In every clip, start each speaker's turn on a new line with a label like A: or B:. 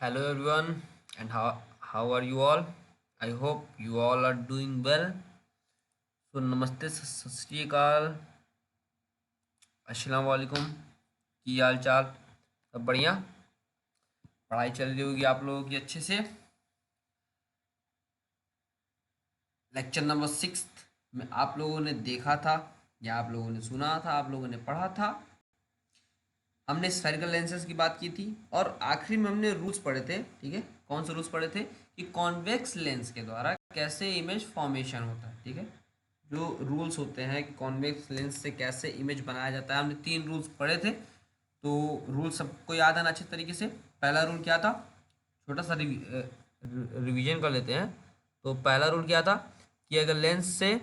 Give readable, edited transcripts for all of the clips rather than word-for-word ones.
A: Hello everyone, and how are you all? I hope you all are doing well. So नमस्ते सत श्री अकाल, अस्सलाम वालेकुम। की हाल चाल? सब बढ़िया? पढ़ाई चल रही होगी आप लोगों की अच्छे से। लेक्चर नंबर 6 में आप लोगों ने देखा था या आप लोगों ने सुना था, आप लोगों ने पढ़ा था। हमने स्फेरिकल लेंसेज की बात की थी और आखिरी में हमने रूल्स पढ़े थे। ठीक है, कौन से रूल्स पढ़े थे? कि कॉन्वेक्स लेंस के द्वारा कैसे इमेज फॉर्मेशन होता है। ठीक है, जो रूल्स होते हैं कि कॉन्वेक्स लेंस से कैसे इमेज बनाया जाता है, हमने 3 रूल्स पढ़े थे। तो रूल सबको याद है ना अच्छे तरीके से? पहला रूल क्या था? छोटा सा रिवीजन कर लेते हैं। तो पहला रूल क्या था कि अगर लेंस से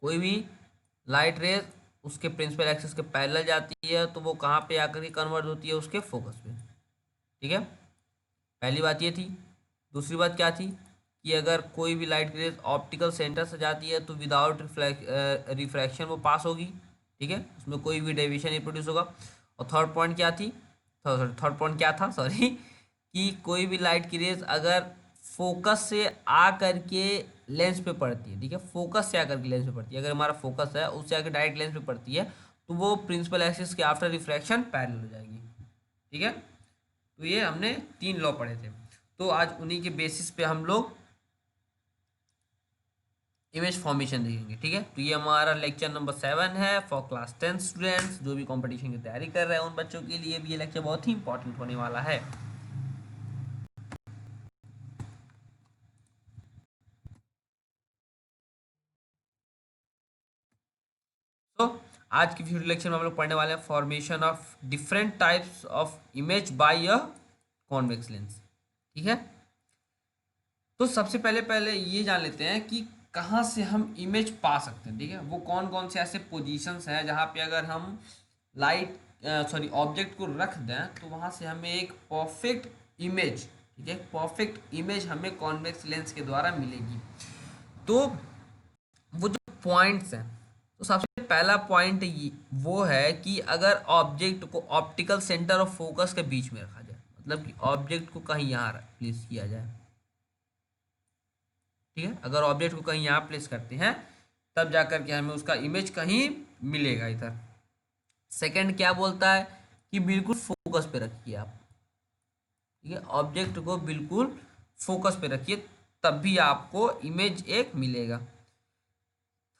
A: कोई भी लाइट रेज उसके प्रिंसिपल एक्सिस के पैरेलल जाती है तो वो कहाँ पे आकर के कन्वर्ट होती है? उसके फोकस पे। ठीक है, पहली बात ये थी। दूसरी बात क्या थी कि अगर कोई भी लाइट रेज ऑप्टिकल सेंटर से जाती है तो विदाउट रिफ्रैक्शन वो पास होगी। ठीक है, उसमें कोई भी डेविएशन नहीं प्रोड्यूस होगा। और थर्ड पॉइंट क्या थी? थर्ड पॉइंट क्या था, सॉरी, कि कोई भी लाइट की रेज अगर फोकस से आ करके लेंस पे पड़ती है, ठीक है, फोकस से आकर के लेंस पे पड़ती है, अगर हमारा फोकस है उससे आकर डायरेक्ट लेंस पे पड़ती है तो वो प्रिंसिपल एक्सिस के आफ्टर रिफ्रैक्शन पैरेलल हो जाएगी। ठीक है, तो ये हमने 3 लॉ पढ़े थे। तो आज उन्हीं के बेसिस पे हम लोग इमेज फॉर्मेशन देखेंगे। ठीक है, तो ये हमारा लेक्चर नंबर 7 है फॉर क्लास 10 स्टूडेंट्स। जो भी कंपटीशन की तैयारी कर रहे हैं उन बच्चों के लिए भी ये लेक्चर बहुत ही इंपॉर्टेंट होने वाला है। तो आज की वीडियो लेक्चर में हम लोग पढ़ने वाले हैं formation of different types of image by a convex lens. ठीक है, तो सबसे पहले पहले ये जान लेते हैं कि कहाँ से हम इमेज पा सकते हैं। ठीक है, वो कौन कौन से ऐसे पोजीशंस हैं जहाँ पे अगर हम लाइट सॉरी ऑब्जेक्ट को रख दें तो वहाँ से हमें एक परफेक्ट इमेज, ठीक है, परफेक्ट इमेज हमें कॉन्वेक्स लेंस के द्वारा मिलेगी। तो वो जो पॉइंट्स हैं, तो सबसे पहला पॉइंट वो है कि अगर ऑब्जेक्ट को ऑप्टिकल सेंटर ऑफ फोकस के बीच में रखा जाए, मतलब कि ऑब्जेक्ट को कहीं यहाँ प्लेस किया जाए। ठीक है, अगर ऑब्जेक्ट को कहीं यहाँ प्लेस करते हैं तब जाकर के हमें उसका इमेज कहीं मिलेगा इधर। सेकंड क्या बोलता है कि बिल्कुल फोकस पे रखिए आप। ठीक है, ऑब्जेक्ट को बिल्कुल फोकस पे रखिए तब भी आपको इमेज एक मिलेगा।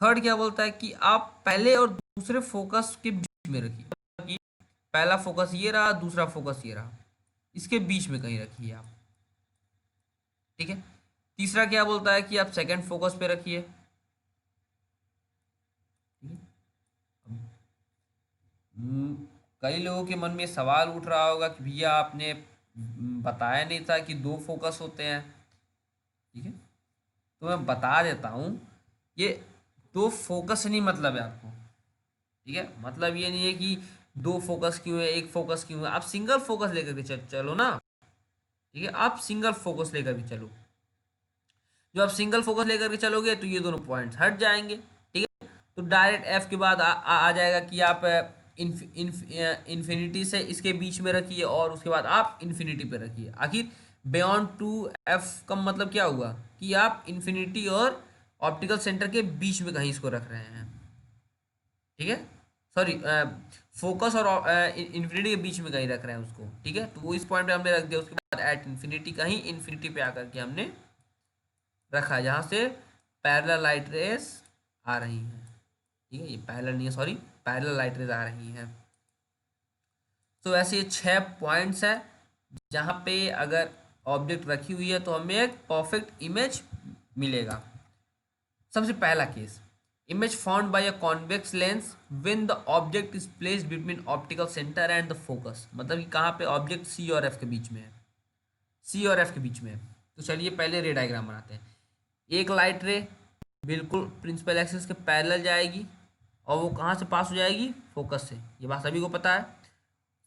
A: थर्ड क्या बोलता है कि आप पहले और दूसरे फोकस के बीच में रखिए, मतलब कि पहला फोकस ये रहा, दूसरा फोकस ये रहा, इसके बीच में कहीं रखिए आप। ठीक है, तीसरा क्या बोलता है कि आप सेकंड फोकस पे रखिए। ठीक है, हम्म, कई लोगों के मन में सवाल उठ रहा होगा कि भैया आपने बताया नहीं था कि 2 फोकस होते हैं। ठीक है, तो मैं बता देता हूँ, ये 2 फोकस नहीं मतलब है आपको। ठीक है, मतलब ये नहीं है कि 2 फोकस क्यों है, एक फोकस क्यों है। आप सिंगल फोकस लेकर के चलो ना। ठीक है, आप सिंगल फोकस लेकर के चलो। जो आप सिंगल फोकस लेकर के चलोगे तो ये दोनों पॉइंट्स हट जाएंगे। ठीक है, तो डायरेक्ट एफ के बाद आ जाएगा कि आप इन्फिनिटी से इसके बीच में रखिए और उसके बाद आप इन्फिनिटी पे रखिए। आखिर बियॉन्ड टू एफ का मतलब क्या हुआ कि आप इन्फिनिटी और ऑप्टिकल सेंटर के बीच में कहीं इसको रख रहे हैं। ठीक है, सॉरी, फोकस और इन्फिनिटी के बीच में कहीं रख रहे हैं उसको। ठीक है, तो वो इस पॉइंट पे हमने रख दिया, उसके बाद एट इन्फिनिटी कहीं इन्फिनिटी पे आकर के हमने रखा है जहाँ से पैरेलल लाइट रेस आ रही हैं। ठीक है, ये पैरेलल नहीं है, सॉरी, पैरेलल लाइट रेज आ रही हैं। तो ऐसे ये 6 पॉइंट्स है जहाँ पे अगर ऑब्जेक्ट रखी हुई है तो हमें एक परफेक्ट इमेज मिलेगा। सबसे पहला case, image found by a convex lens when the object is placed between optical centre and the focus. मतलब कि कहाँ पे ऑब्जेक्ट सी और एफ के बीच में है, सी और एफ के बीच में है। तो चलिए पहले रे डायग्राम बनाते हैं। एक लाइट रे बिल्कुल प्रिंसिपल एक्सिस के पैरेलल जाएगी और वो कहाँ से पास हो जाएगी? फोकस से, ये बात सभी को पता है।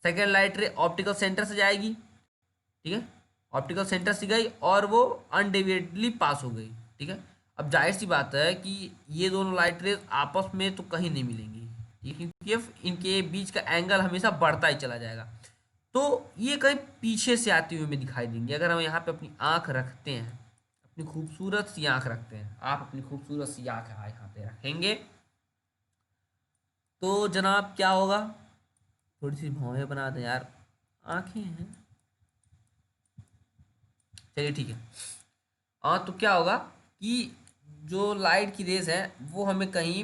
A: Second light ray optical centre से जाएगी। ठीक है, ऑप्टिकल सेंटर से गई और वो अनडेविएटली पास हो गई। ठीक है, अब जाहिर सी बात है कि ये दोनों लाइट रेज आपस में तो कहीं नहीं मिलेंगी। ठीक है, क्योंकि इनके बीच का एंगल हमेशा बढ़ता ही चला जाएगा। तो ये कहीं पीछे से आते हुए हमें दिखाई देंगे। अगर हम यहाँ पे अपनी आंख रखते हैं, अपनी खूबसूरत सी आंख रखते हैं, आप अपनी खूबसूरत सी आंख यहाँ पे रखेंगे, तो जनाब क्या होगा, थोड़ी सी भौहें बना दें यार, आंखें हैं, चलिए ठीक है। हाँ, तो क्या होगा कि जो लाइट की रेज है वो हमें कहीं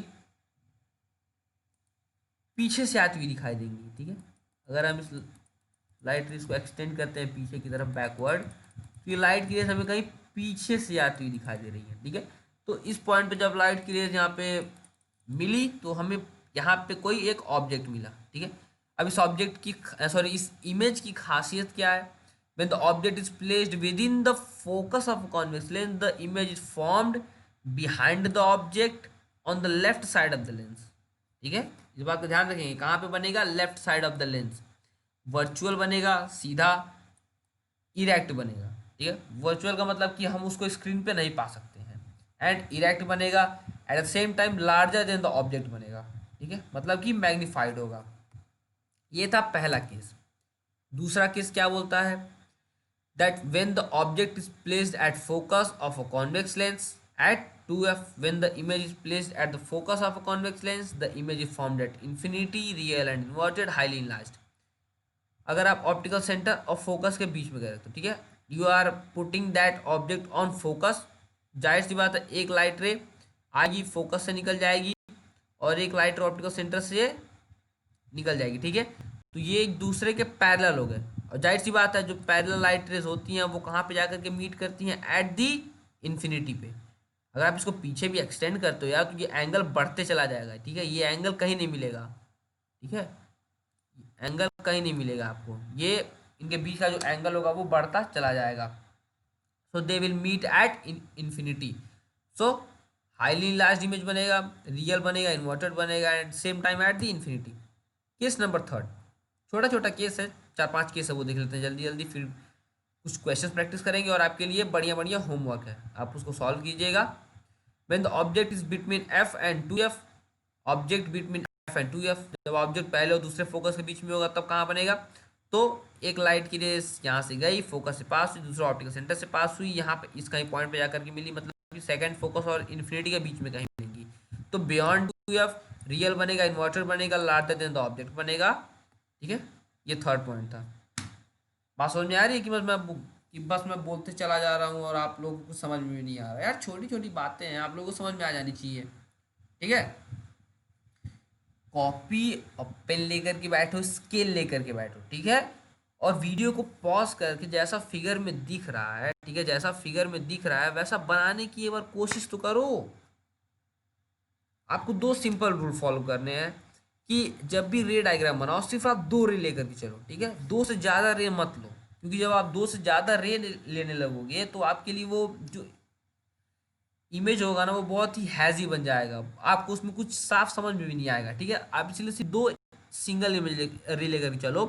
A: पीछे से आती हुई दिखाई देंगी, ठीक है। अगर हम इस लाइट रेज को एक्सटेंड करते हैं पीछे की तरफ बैकवर्ड, तो ये लाइट की रेज हमें कहीं पीछे से आती हुई दिखाई दे रही है, ठीक है। तो इस पॉइंट पे जब लाइट की रेज यहाँ पे मिली तो हमें यहाँ पे कोई एक ऑब्जेक्ट मिला, ठीक है। अब इस ऑब्जेक्ट की सॉरी इस इमेज की खासियत क्या है, when the object is placed within the focus of a convex lens the image is formed behind the object on the left side of the lens, ठीक है। इस बात का ध्यान रखेंगे, कहाँ पे बनेगा, left side of the lens. Virtual बनेगा, सीधा इरेक्ट बनेगा, ठीक है। वर्चुअल का मतलब कि हम उसको स्क्रीन पे नहीं पा सकते हैं, एंड इरेक्ट बनेगा eight the same time larger than the object बनेगा, ठीक है, मतलब कि मैग्नीफाइड होगा। ये था पहला केस। दूसरा केस क्या बोलता है, that when the object is placed at focus of a convex lens at 2f, when the image is placed at the focus of a convex lens the image is formed at infinity, real and inverted, highly enlarged। अगर आप optical centre और focus के बीच में गए तो ठीक है, you are putting that object on focus, जाहिर सी बात है एक लाइट रे आएगी फोकस से निकल जाएगी और एक लाइट रे ऑप्टिकल सेंटर से निकल जाएगी, ठीक है। तो ये एक दूसरे के पैरेलल हो गए, और जाहिर सी बात है जो पैरेलल लाइट रेज होती हैं वो कहाँ पे जाकर के मीट करती हैं, एट दी इन्फिनिटी पे। अगर आप इसको पीछे भी एक्सटेंड करते हो यार तो ये एंगल बढ़ते चला जाएगा, ठीक है, ये एंगल कहीं नहीं मिलेगा, ठीक है, एंगल कहीं नहीं मिलेगा आपको, ये इनके बीच का जो एंगल होगा वो बढ़ता चला जाएगा। So they will meet at infinity. So highly large image बनेगा, रियल बनेगा, इन्वर्टेड बनेगा, and same time at the infinity. Case number third, छोटा छोटा केस है, 4-5 केस है, वो देख लेते हैं जल्दी जल्दी, फिर कुछ क्वेश्चंस प्रैक्टिस करेंगे और आपके लिए बढ़िया बढ़िया होमवर्क है, आप उसको सॉल्व कीजिएगा। When the object is between F and 2f, object between F and 2f, जब ऑब्जेक्ट पहले और दूसरे फोकस के बीच में होगा तब कहाँ बनेगा, तो एक लाइट की रेस यहाँ से गई, फोकस से पास हुई, दूसरा ऑप्टिकल सेंटर से पास हुई, यहाँ पे इस कहीं पॉइंट पे जाकर के मिली, मतलब कि सेकंड फोकस और इन्फिनिटी के बीच में कहीं मिलेंगी। तो बियॉन्ड 2f रियल बनेगा, इन्वर्टर बनेगा, लार्जर देन द ऑब्जेक्ट बनेगा, ठीक है। ये थर्ड पॉइंट था। बात समझ में आ रही है कि बस मैं बोलते चला जा रहा हूँ और आप लोगों को समझ में भी नहीं आ रहा यार, छोटी छोटी बातें हैं, आप लोगों को समझ में आ जानी चाहिए, ठीक है। कॉपी और पेन लेकर के बैठो, स्केल लेकर के बैठो, ठीक है, और वीडियो को पॉज करके जैसा फिगर में दिख रहा है, ठीक है, जैसा फिगर में दिख रहा है वैसा बनाने की एक बार कोशिश तो करो। आपको 2 सिंपल रूल फॉलो करने हैं कि जब भी रे डायग्राम बनाओ सिर्फ आप 2 रे लेकर के चलो, ठीक है, 2 से ज़्यादा रे मत लो, क्योंकि जब आप 2 से ज़्यादा रे लेने लगोगे तो आपके लिए वो जो इमेज होगा ना वो बहुत ही हैजी बन जाएगा, आपको उसमें कुछ साफ समझ में भी नहीं आएगा, ठीक है। आप इसलिए सिर्फ 2 सिंगल इमेज रे लेकर के चलो।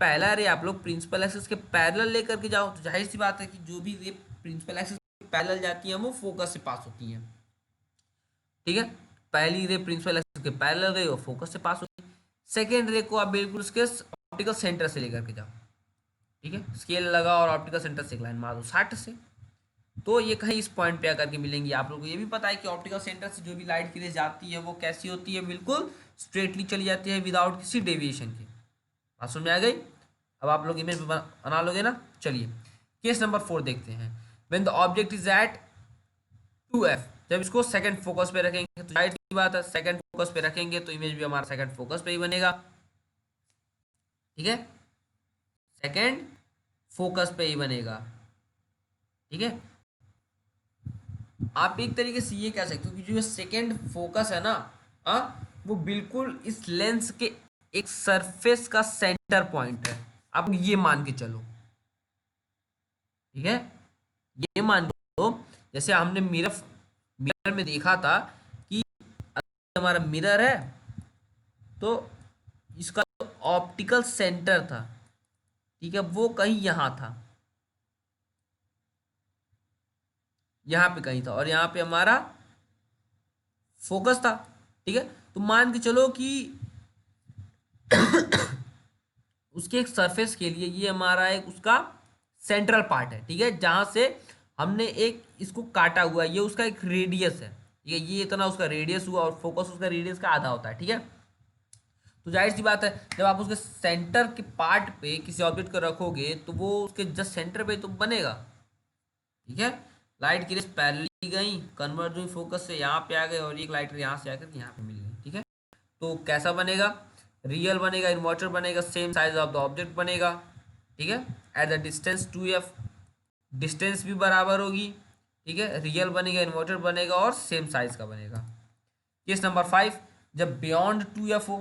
A: पहला रे आप लोग प्रिंसिपल एक्सिस के पैरेलल लेकर के जाओ, तो जाहिर सी बात है कि जो भी रे प्रिंसिपल एक्सिस के पैरेलल जाती हैं वो फोकस से पास होती हैं, ठीक है। पहली रे प्रिंसिपल एक्सिस के पैरेलल गई और फोकस से पास होगी। सेकेंड रे को आप बिल्कुल उसके ऑप्टिकल सेंटर से लेकर के जाओ, ठीक है, स्केल लगा और ऑप्टिकल सेंटर से एक लाइन मार दो 60 से, तो ये कहीं इस पॉइंट पे आकर के मिलेंगी। आप लोगों को ये भी पता है कि ऑप्टिकल सेंटर से जो भी लाइट की रेज जाती है वो कैसी होती है, बिल्कुल स्ट्रेटली चली जाती है विदाउट किसी डेविएशन के। बात समझ में आ गई। अब आप लोग इमेज बना लोगे ना। चलिए केस नंबर 4 देखते हैं। When the object is at 2f, जब इसको सेकंड फोकस पे रखेंगे तो जाहिर सी बात है सेकंड फोकस पे रखेंगे तो इमेज भी हमारा सेकंड फोकस पे ही बनेगा, ठीक है, सेकंड फोकस पे ही बनेगा, ठीक है। आप एक तरीके से ये कह सकते हो कि जो सेकंड फोकस है ना, वो बिल्कुल इस लेंस के एक सरफेस का सेंटर पॉइंट है, आप ये मान के चलो, ठीक है। ये मान लो जैसे हमने मिरर में देखा था कि हमारा मिरर है तो इसका जो ऑप्टिकल सेंटर था, ठीक है, वो कहीं यहाँ था, यहाँ पे कहीं था, और यहाँ पे हमारा फोकस था, ठीक है। तो मान के चलो कि उसके एक सरफेस के लिए ये हमारा एक उसका सेंट्रल पार्ट है, ठीक है, जहां से हमने एक इसको काटा हुआ है, ये उसका एक रेडियस है, ठीक है, ये इतना उसका रेडियस हुआ और फोकस उसका रेडियस का आधा होता है, ठीक है। तो जाहिर सी बात है जब आप उसके सेंटर के पार्ट पे किसी ऑब्जेक्ट को रखोगे तो वो उसके जस्ट सेंटर पे तो बनेगा, ठीक है। लाइट की रेस पैरेलली गई, कन्वर्ज हुई फोकस से यहाँ पे आ गए और एक लाइट यहाँ से आकर यहाँ पे मिल गई, ठीक है। तो कैसा बनेगा, रियल बनेगा, इन्वर्टर बनेगा, same size of the object बनेगा, ठीक है। At the distance 2f, distance भी बराबर होगी, ठीक है, रियल बनेगा, इन्वर्टर बनेगा और सेम साइज का बनेगा। केस नंबर 5, जब बियॉन्ड 2f हो,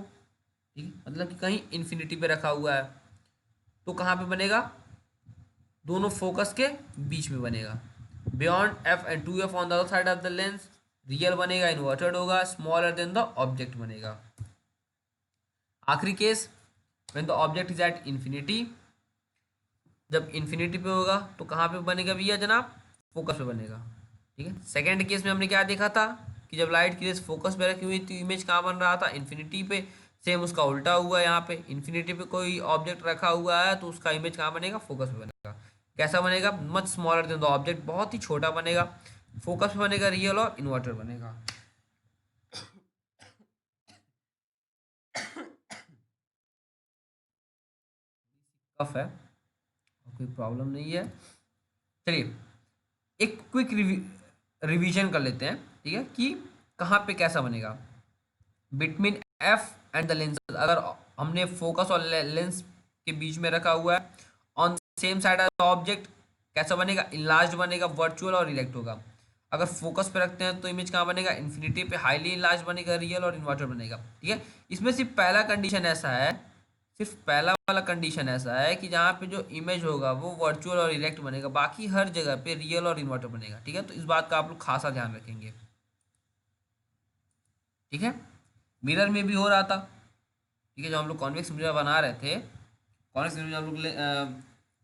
A: ठीक है, मतलब कि कहीं इन्फिनिटी पे रखा हुआ है, तो कहाँ पे बनेगा, दोनों फोकस के बीच में बनेगा। Beyond F and 2f on the other side of the lens, real बनेगा, इन्वर्टेड होगा, स्मॉलर देन द ऑब्जेक्ट बनेगा। आखिरी case, when the object is at infinity, जब इन्फिनिटी पे होगा तो कहाँ पे बनेगा भैया जनाब, फोकस पे बनेगा, ठीक है। सेकेंड केस में हमने क्या देखा था कि जब लाइट की रेस फोकस पे रखी हुई तो इमेज कहाँ बन रहा था, इन्फिनिटी पे। सेम उसका उल्टा हुआ है, यहाँ पे इन्फिनिटी पे कोई ऑब्जेक्ट रखा हुआ है तो उसका इमेज कहाँ बनेगा, फोकस पे बनेगा। कैसा बनेगा, much smaller than the object, बहुत ही छोटा बनेगा, फोकस पे बनेगा, रियल और इन्वर्टर बनेगा। टफ है, कोई प्रॉब्लम नहीं है। चलिए एक क्विक रिवीजन कर लेते हैं, ठीक है, कि कहाँ पे कैसा बनेगा। Between F and the lens, अगर हमने फोकस और लेंस के बीच में रखा हुआ है, on same side of object, कैसा बनेगा, इनलार्ज बनेगा, वर्चुअल और इरेक्ट होगा। अगर फोकस पे रखते हैं तो इमेज कहाँ बनेगा, इन्फिनिटी पे, हाईली इनलार्ज बनेगा, रियल और इन्वर्टर बनेगा, ठीक है। इसमें सिर्फ पहला कंडीशन ऐसा है, सिर्फ पहला वाला कंडीशन ऐसा है कि जहाँ पे जो इमेज होगा वो वर्चुअल और इरेक्ट बनेगा, बाकी हर जगह पे रियल और इन्वर्टर बनेगा, ठीक है। तो इस बात का आप लोग खासा ध्यान रखेंगे, ठीक है। मिरर में भी हो रहा था, ठीक है, जब हम लोग कॉन्वेक्स मिरर बना रहे थे, कॉन्वेक्स मिरर में हम लोग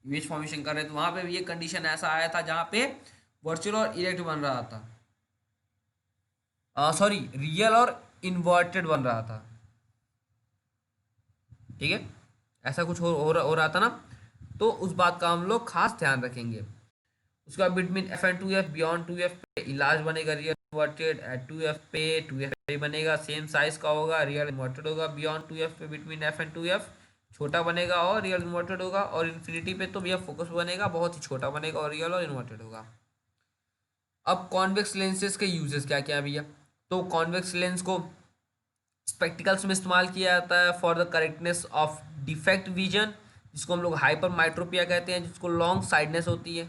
A: इमेज फॉर्मेशन कर रहे थे, वहां पे भी ये कंडीशन ऐसा आया था जहाँ पे वर्चुअल और इरेक्ट बन रहा था, सॉरी, रियल और इन्वर्टेड बन रहा था, ठीक है। ऐसा कुछ हो रहा था ना, तो उस बात का हम लोग खास ध्यान रखेंगे। उसका between F and 2f, beyond 2f पे इलाज बनेगा, रियल इन्वर्टेड, एट 2f पे 2f पे बनेगा, सेम साइज का होगा, रियल इन्वर्टेड होगा, बियॉन्ड 2f पे बिटवीन f एंड 2f छोटा बनेगा और रियल इन्वर्टेड होगा, और इन्फिनिटी पे तो भैया फोकस बनेगा, बहुत ही छोटा बनेगा और रियल और इन्वर्टेड होगा। अब कॉन्वेक्स लेंसेज के यूजेस क्या क्या है भैया, तो कॉन्वेक्स लेंस को स्पेक्टिकल्स में इस्तेमाल किया जाता है for the correctness of defect vision, जिसको हम लोग हाइपर माइट्रोपिया कहते हैं, जिसको लॉन्ग साइडनेस होती है,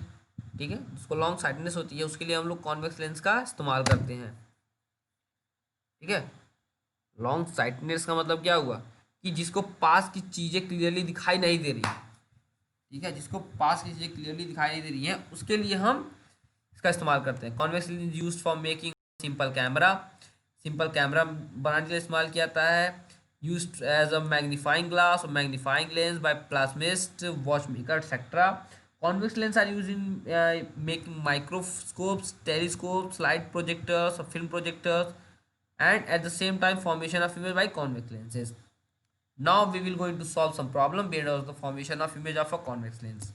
A: ठीक है, जिसको लॉन्ग साइडनेस होती है उसके लिए हम लोग कॉन्वेक्स लेंस का इस्तेमाल करते हैं, ठीक है। लॉन्ग साइडनेस का मतलब क्या हुआ कि जिसको पास की चीज़ें क्लियरली दिखाई नहीं दे रही, ठीक है, जिसको पास की चीज़ें क्लियरली दिखाई नहीं दे रही है उसके लिए हम इसका इस्तेमाल करते हैं। Convex lens used for making simple camera, simple camera बनाने के लिए इस्तेमाल किया जाता है। Used as a magnifying glass और मैग्नीफाइंग लेंस बाय प्लास्मिस्ट, watch maker etcetera. Convex lens are used in making microscopes, telescopes, light projectors, or film projectors, and at the same time formation of image by convex lenses. Now we will going to solve some problem based on the formation of image of a convex lens.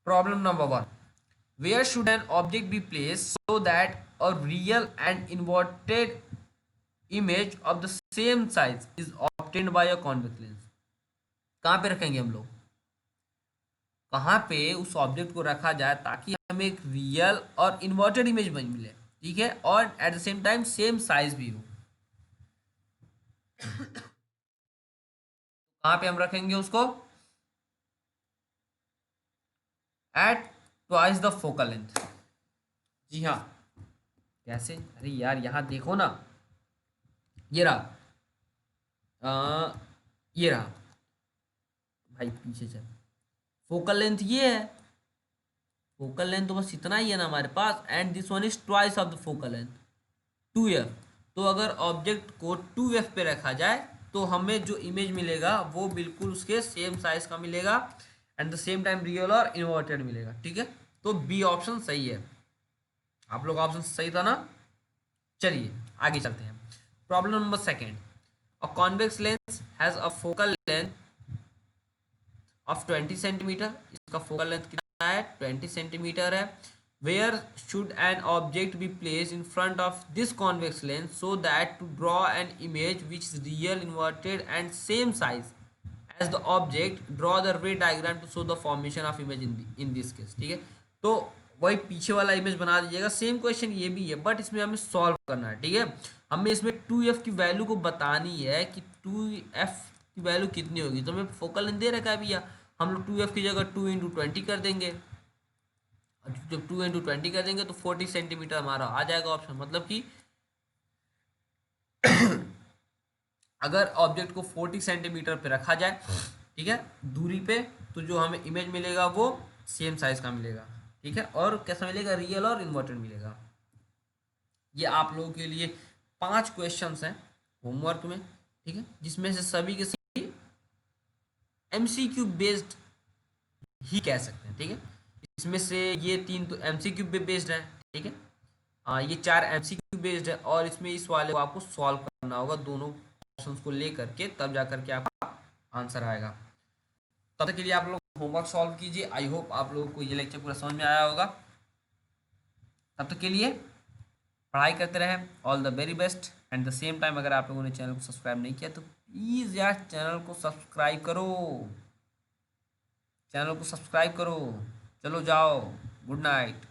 A: Problem number 1. Where should an object be placed so that a real and inverted image of the same size is obtained by a convex lens? कहाँ पे रखेंगे हम लोग, कहाँ पे उस object को रखा जाए ताकि हमें एक रियल और इन्वर्टेड इमेज बन मिले, ठीक है, और at the same time same size भी हो। कहाँ पे हम रखेंगे उसको, at twice the focal length. जी हाँ, कैसे, अरे यार यहाँ देखो ना, ये रहा, ये रहा भाई, पीछे चल, फोकल लेंथ ये है, फोकल लेंथ तो बस इतना ही है ना हमारे पास, and this one is twice of the focal length 2f। तो अगर ऑब्जेक्ट को 2f पे रखा जाए तो हमें जो इमेज मिलेगा वो बिल्कुल उसके सेम साइज का मिलेगा, eight the same time real और इन्वर्टेड मिलेगा, ठीक है। तो बी ऑप्शन सही है, आप लोग ऑप्शन सही था ना। चलिए आगे चलते हैं। Problem number 2, a convex lens has a focal length of 20 centimetre, इसका फोकल लेंथ कितना है 20 सेंटीमीटर है। Where should an object be place in front of this convex lens so that to draw an image which is real inverted and same size as the object, draw the ray diagram to show the formation of image in this case. ठीक है, तो वही पीछे वाला image बना दीजिएगा। Same question ये भी है बट इसमें हमें सॉल्व करना है। ठीक है, हमें इसमें 2f की वैल्यू को बतानी है कि 2f की वैल्यू कितनी होगी। तो हमें फोकल लेंथ दे रखा है भैया, हम लोग 2f की जगह 2 × 20 कर देंगे। जब 2 × 20 कर देंगे तो 40 सेंटीमीटर हमारा आ जाएगा ऑप्शन। मतलब कि अगर ऑब्जेक्ट को 40 सेंटीमीटर पे रखा जाए, ठीक है, दूरी पे, तो जो हमें इमेज मिलेगा वो सेम साइज का मिलेगा। ठीक है, और कैसा मिलेगा, रियल और इन्वर्टेड मिलेगा। ये आप लोगों के लिए 5 क्वेश्चंस हैं होमवर्क में। ठीक है, जिसमें से सभी के सभी एमसीक्यू बेस्ड ही कह सकते हैं। ठीक है, इसमें से ये 3 तो एमसीक्यू बेस्ड है। ठीक है, ये 4 एमसीक्यू बेस्ड है और इसमें इस वाले को आपको सॉल्व करना होगा दोनों ऑप्शंस को लेकर के, तब जा करके आपका आंसर आएगा। तब तक के लिए आप लोग होमवर्क सॉल्व कीजिए। आई होप आप लोगों को ये लेक्चर पूरा समझ में आया होगा। तब तक के लिए पढ़ाई करते रहें। All the very best. And the same time अगर आप लोगों ने चैनल को सब्सक्राइब नहीं किया तो प्लीज़ यार चैनल को सब्सक्राइब करो, चैनल को सब्सक्राइब करो। चलो जाओ, गुड नाइट।